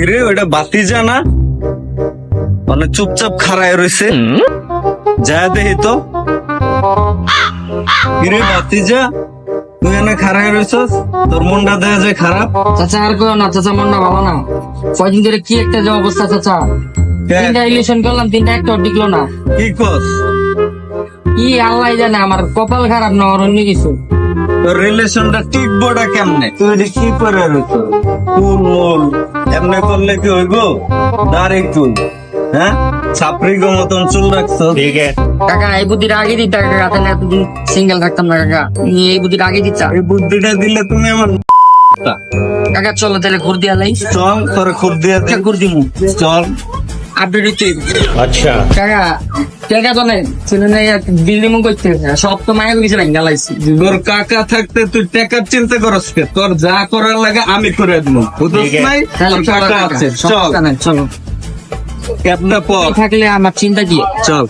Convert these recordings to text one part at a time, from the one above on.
রে ওটা বাতিজা না, মানে চুপচাপ খাড়ায় রয়েছে, যা দেখি তো। রে বাতিজা, তুই এনে খাড়ায় রয়েছস, তোর মনটা দেয়া যায় খারাপ। চাচা আর কেউ না, চাচা মনটা ভালো না। কয়দিন ধরে কি একটা যে অবস্থা চাচা, তিনটা রিলেশন করলাম, তিনটা একটা টিকলো না। কি কস? কি আল্লাহ জানে, আমার কপাল খারাপ না আর অন্য কিছু। তোর রিলেশনটা টিকবোটা কেমনে? তুই এটা কি করে রইছ? কুল মুল এমনি করলে কি হইব? দাঁড়ি তুই, হ্যাঁ ছাপরি গো মতন চুল রাখছ। কাকা এই বুদ্ধিটা আগে দিতা কাকা, তাহলে এতদিন সিঙ্গেল থাকতাম না কাকা। এই বুদ্ধিটা আগে দিতা। এই বুদ্ধিটা দিলে তুমি আমার কাকা চলো তাহলে ঘুর দিয়া লাই। চল তোর খুর দিয়ে দে। ঘুর দিমু চল আপডেট হইতে। আচ্ছা কাকা টাকা তো নাই, ছেলে নাই বিল্ডিং করতে, সব তো মায়া কিছু ভাঙ্গা লাইছি। তোর কাকা থাকতে তুই টাকার চিন্তা করস কে? তোর যা করার লাগে আমি করে দিব, বুঝছিস নাই? তোর কাকা আছে, চল চলো। ক্যাবটা পর থাকলে আমার চিন্তা কি? চল।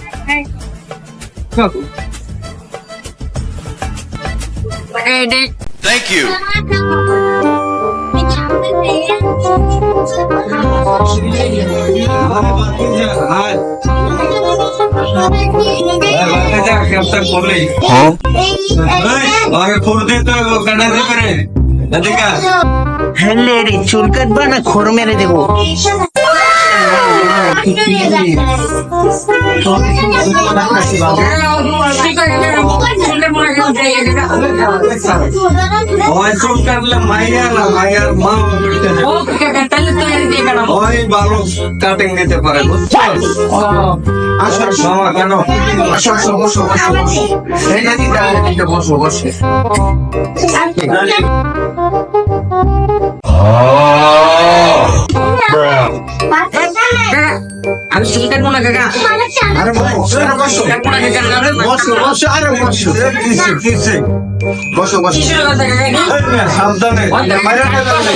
Thank you. ক্যাবটা করলেই আরে খুর দিয়ে তো কাটা দিতে পারে। এদিকে হ্যালো রে, চুল কাটবা না খড় মেরে দেবো? ওই চুল কাটলে মাইয়া না, মাইয়ার মা করতে হবে। ওই ভালো কাটিং দিতে পারে, বুঝছো? আসল মামা কেন? এই না দিদা, এটা বসো বসে। আমি চুল কাটবো না কাকা। আরে বসো বসো কাটবো না কাকা। বসো বসো, আরে বসো কিসে কিসে? বসো বসো। কিসের কথা কাকা? এই মেয়ে, সাবধানে মাইরা ফেলবে।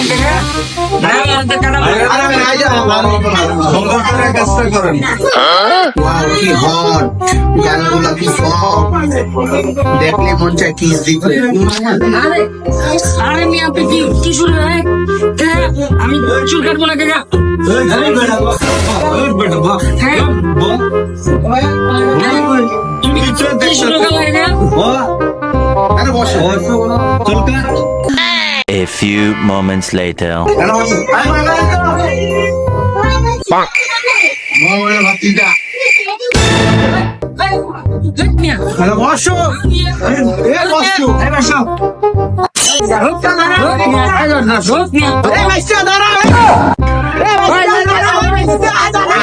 আরে আমি আইজা সুন্দর করে কাজটা করেন। ওয়াও কি হট, গানগুলো কি সব দেখলে মন চায় কিস দিতে। আরে মিয়া আপনি কি শুরু হয়? আমি চুল কাটবো না কাকা। এই বেটা বাহ, এই বেটা বাহ। হ্যাঁ বাহ, তুমি কি শুরু করলে কাকা? বাহ। আরে বসো। ওই চুল কাট। A few moments later. আরে বসো। মোরে ভাতিজা, মিয়া আরে বসো। এ বসো। এই বসো। এই মাইসা দাঁড়া। এই মাইসা দাঁড়া।